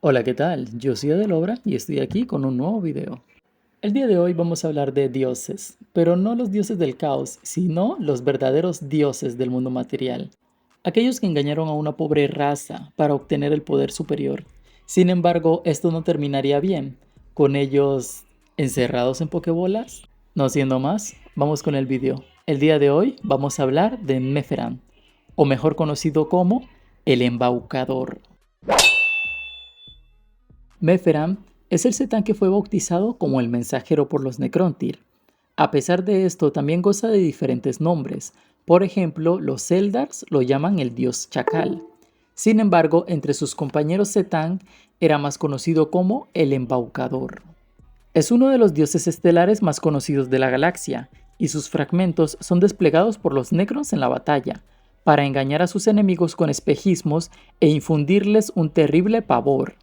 Hola, ¿qué tal? Yo soy Adelobra y estoy aquí con un nuevo video. El día de hoy vamos a hablar de dioses, pero no los dioses del caos, sino los verdaderos dioses del mundo material. Aquellos que engañaron a una pobre raza para obtener el poder superior. Sin embargo, esto no terminaría bien, con ellos encerrados en pokebolas. No siendo más, vamos con el video. El día de hoy vamos a hablar de Meferan, o mejor conocido como el Embaucador. Meferam es el Setán que fue bautizado como el mensajero por los Necrontyr. A pesar de esto, también goza de diferentes nombres. Por ejemplo, los Eldars lo llaman el dios Chacal. Sin embargo, entre sus compañeros Setán era más conocido como el Embaucador. Es uno de los dioses estelares más conocidos de la galaxia, y sus fragmentos son desplegados por los Necrons en la batalla, para engañar a sus enemigos con espejismos e infundirles un terrible pavor.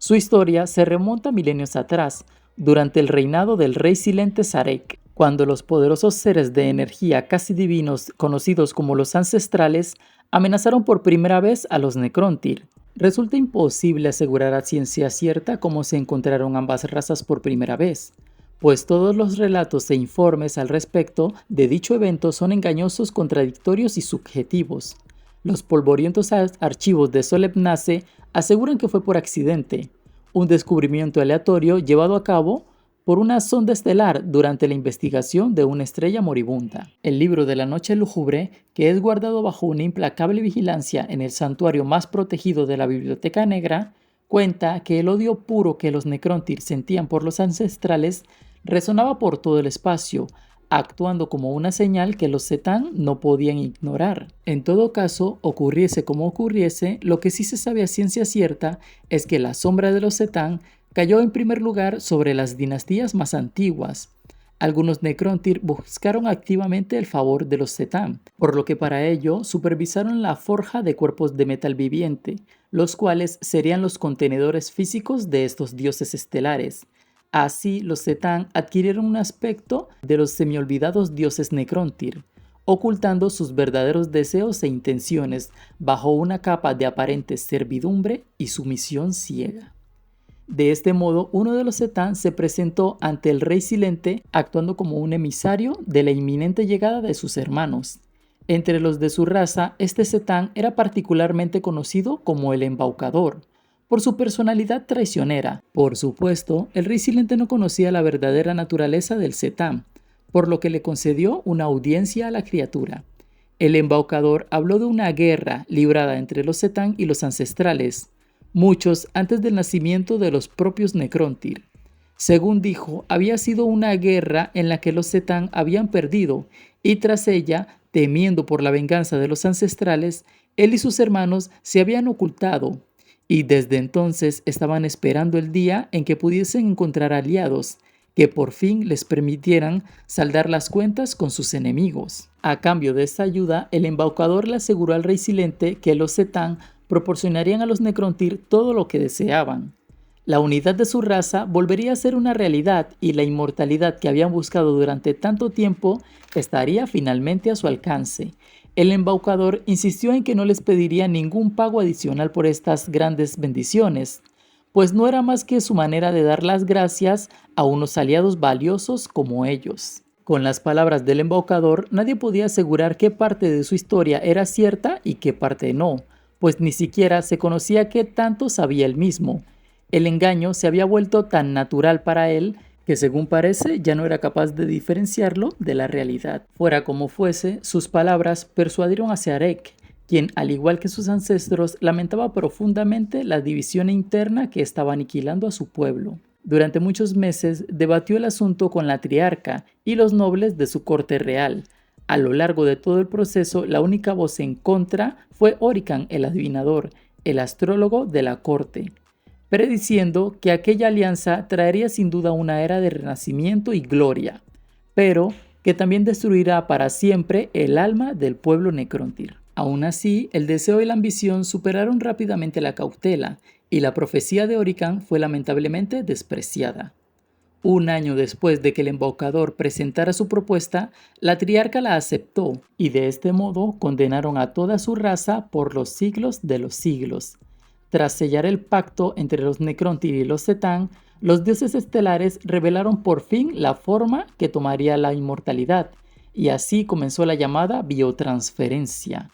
Su historia se remonta milenios atrás, durante el reinado del rey silente Sarek, cuando los poderosos seres de energía casi divinos conocidos como los ancestrales amenazaron por primera vez a los Necrontyr. Resulta imposible asegurar a ciencia cierta cómo se encontraron ambas razas por primera vez, pues todos los relatos e informes al respecto de dicho evento son engañosos, contradictorios y subjetivos. Los polvorientos archivos de Solemnace aseguran que fue por accidente, un descubrimiento aleatorio llevado a cabo por una sonda estelar durante la investigación de una estrella moribunda. El libro de la noche lúgubre, que es guardado bajo una implacable vigilancia en el santuario más protegido de la Biblioteca Negra, cuenta que el odio puro que los Necrontyr sentían por los ancestrales resonaba por todo el espacio, actuando como una señal que los Setán no podían ignorar. En todo caso, ocurriese como ocurriese, lo que sí se sabe a ciencia cierta es que la sombra de los Setán cayó en primer lugar sobre las dinastías más antiguas. Algunos Necrontyr buscaron activamente el favor de los Setán, por lo que para ello supervisaron la forja de cuerpos de metal viviente, los cuales serían los contenedores físicos de estos dioses estelares. Así, los Setán adquirieron un aspecto de los semiolvidados dioses Necrontyr, ocultando sus verdaderos deseos e intenciones bajo una capa de aparente servidumbre y sumisión ciega. De este modo, uno de los Setán se presentó ante el rey silente actuando como un emisario de la inminente llegada de sus hermanos. Entre los de su raza, este Setán era particularmente conocido como el Embaucador, por su personalidad traicionera. Por supuesto, el rey silente no conocía la verdadera naturaleza del Setán, por lo que le concedió una audiencia a la criatura. El Embaucador habló de una guerra librada entre los Setán y los ancestrales, muchos antes del nacimiento de los propios Necrontyr. Según dijo, había sido una guerra en la que los Setán habían perdido, y tras ella, temiendo por la venganza de los ancestrales, él y sus hermanos se habían ocultado, y desde entonces estaban esperando el día en que pudiesen encontrar aliados, que por fin les permitieran saldar las cuentas con sus enemigos. A cambio de esta ayuda, el embaucador le aseguró al rey silente que los Setán proporcionarían a los Necrontyr todo lo que deseaban. La unidad de su raza volvería a ser una realidad y la inmortalidad que habían buscado durante tanto tiempo estaría finalmente a su alcance. El embaucador insistió en que no les pediría ningún pago adicional por estas grandes bendiciones, pues no era más que su manera de dar las gracias a unos aliados valiosos como ellos. Con las palabras del embaucador, nadie podía asegurar qué parte de su historia era cierta y qué parte no, pues ni siquiera se conocía qué tanto sabía él mismo. El engaño se había vuelto tan natural para él que, según parece, ya no era capaz de diferenciarlo de la realidad. Fuera como fuese, sus palabras persuadieron a Sarek, quien, al igual que sus ancestros, lamentaba profundamente la división interna que estaba aniquilando a su pueblo. Durante muchos meses debatió el asunto con la triarca y los nobles de su corte real. A lo largo de todo el proceso, la única voz en contra fue Orican, el adivinador, el astrólogo de la corte, prediciendo que aquella alianza traería sin duda una era de renacimiento y gloria, pero que también destruirá para siempre el alma del pueblo Necrontyr. Aún así, el deseo y la ambición superaron rápidamente la cautela, y la profecía de Orican fue lamentablemente despreciada. Un año después de que el embaucador presentara su propuesta, la triarca la aceptó, y de este modo condenaron a toda su raza por los siglos de los siglos. Tras sellar el pacto entre los Necrontyr y los Setán, los dioses estelares revelaron por fin la forma que tomaría la inmortalidad, y así comenzó la llamada biotransferencia.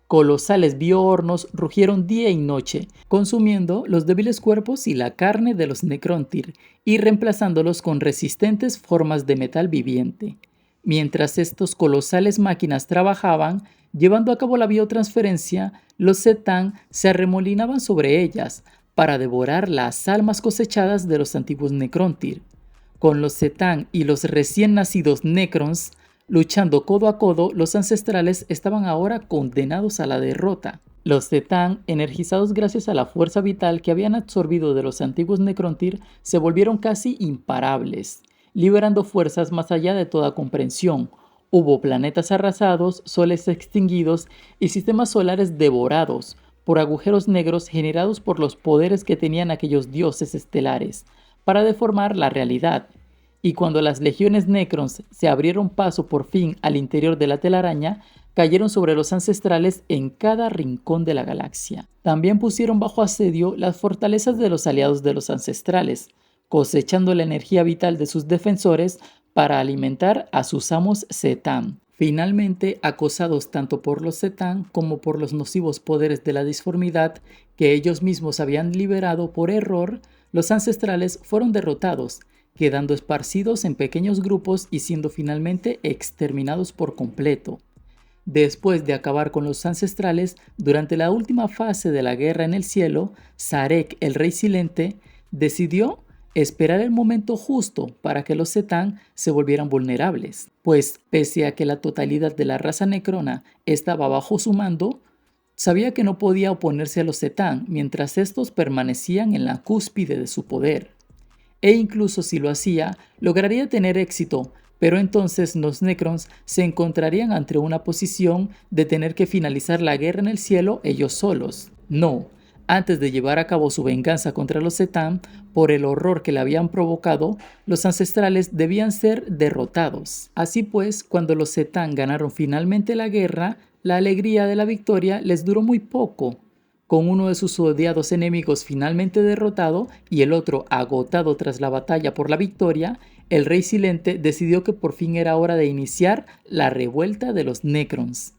Colosales biohornos rugieron día y noche, consumiendo los débiles cuerpos y la carne de los Necrontyr y reemplazándolos con resistentes formas de metal viviente. Mientras estos colosales máquinas trabajaban, llevando a cabo la biotransferencia, los Setán se arremolinaban sobre ellas para devorar las almas cosechadas de los antiguos Necrontyr. Con los Setán y los recién nacidos Necrons luchando codo a codo, los ancestrales estaban ahora condenados a la derrota. Los Setán, energizados gracias a la fuerza vital que habían absorbido de los antiguos Necrontyr, se volvieron casi imparables, liberando fuerzas más allá de toda comprensión. Hubo planetas arrasados, soles extinguidos y sistemas solares devorados por agujeros negros generados por los poderes que tenían aquellos dioses estelares para deformar la realidad. Y cuando las legiones Necrons se abrieron paso por fin al interior de la telaraña, cayeron sobre los ancestrales en cada rincón de la galaxia. También pusieron bajo asedio las fortalezas de los aliados de los ancestrales, cosechando la energía vital de sus defensores para alimentar a sus amos Setán. Finalmente, acosados tanto por los Setán como por los nocivos poderes de la disformidad que ellos mismos habían liberado por error, los ancestrales fueron derrotados, quedando esparcidos en pequeños grupos y siendo finalmente exterminados por completo. Después de acabar con los ancestrales, durante la última fase de la guerra en el cielo, Sarek, el rey silente, decidió esperar el momento justo para que los Setán se volvieran vulnerables, pues pese a que la totalidad de la raza necrona estaba bajo su mando, sabía que no podía oponerse a los Setán mientras estos permanecían en la cúspide de su poder. E incluso si lo hacía, lograría tener éxito, pero entonces los Necrons se encontrarían ante una posición de tener que finalizar la guerra en el cielo ellos solos. No, antes de llevar a cabo su venganza contra los Setán, por el horror que le habían provocado, los ancestrales debían ser derrotados. Así pues, cuando los Setán ganaron finalmente la guerra, la alegría de la victoria les duró muy poco. Con uno de sus odiados enemigos finalmente derrotado y el otro agotado tras la batalla por la victoria, el rey silente decidió que por fin era hora de iniciar la revuelta de los Necrons.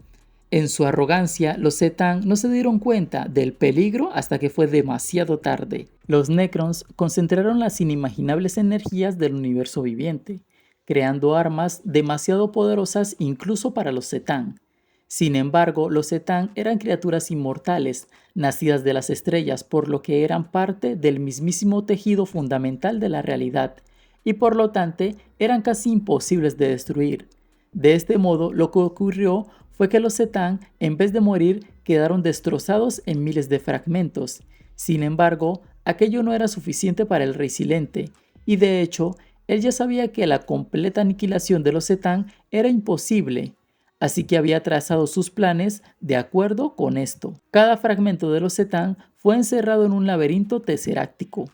En su arrogancia, los Setán no se dieron cuenta del peligro hasta que fue demasiado tarde. Los Necrons concentraron las inimaginables energías del universo viviente, creando armas demasiado poderosas incluso para los Setán. Sin embargo, los Setán eran criaturas inmortales, nacidas de las estrellas, por lo que eran parte del mismísimo tejido fundamental de la realidad, y por lo tanto eran casi imposibles de destruir. De este modo, lo que ocurrió fue que los Setán, en vez de morir, quedaron destrozados en miles de fragmentos. Sin embargo, aquello no era suficiente para el rey silente, y de hecho, él ya sabía que la completa aniquilación de los Setán era imposible. Así que había trazado sus planes de acuerdo con esto. Cada fragmento de los Setán fue encerrado en un laberinto teseráctico,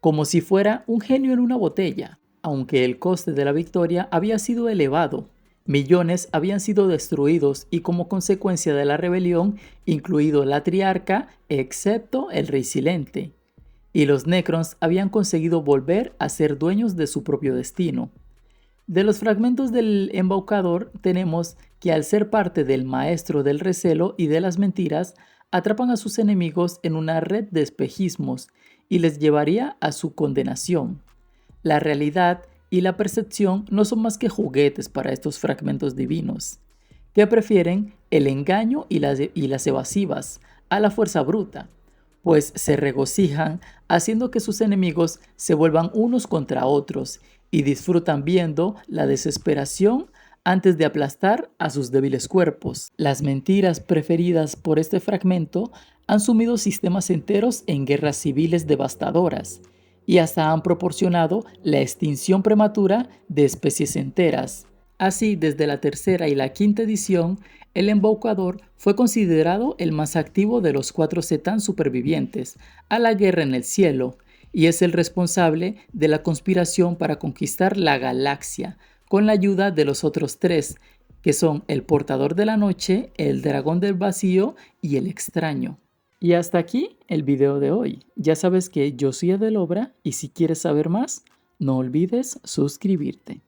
como si fuera un genio en una botella. Aunque el coste de la victoria había sido elevado, millones habían sido destruidos y como consecuencia de la rebelión, incluido la triarca, excepto el rey silente. Y los Necrons habían conseguido volver a ser dueños de su propio destino. De los fragmentos del embaucador tenemos que al ser parte del maestro del recelo y de las mentiras, atrapan a sus enemigos en una red de espejismos y les llevaría a su condenación. La realidad y la percepción no son más que juguetes para estos fragmentos divinos, que prefieren el engaño y las evasivas a la fuerza bruta, pues se regocijan haciendo que sus enemigos se vuelvan unos contra otros y disfrutan viendo la desesperación antes de aplastar a sus débiles cuerpos. Las mentiras preferidas por este fragmento han sumido sistemas enteros en guerras civiles devastadoras y hasta han proporcionado la extinción prematura de especies enteras. Así, desde la tercera y la quinta edición, el embaucador fue considerado el más activo de los 4 Setán supervivientes a la guerra en el cielo, y es el responsable de la conspiración para conquistar la galaxia, con la ayuda de los otros 3, que son el Portador de la Noche, el Dragón del Vacío y el Extraño. Y hasta aquí el video de hoy. Ya sabes que yo soy Edelobra y si quieres saber más, no olvides suscribirte.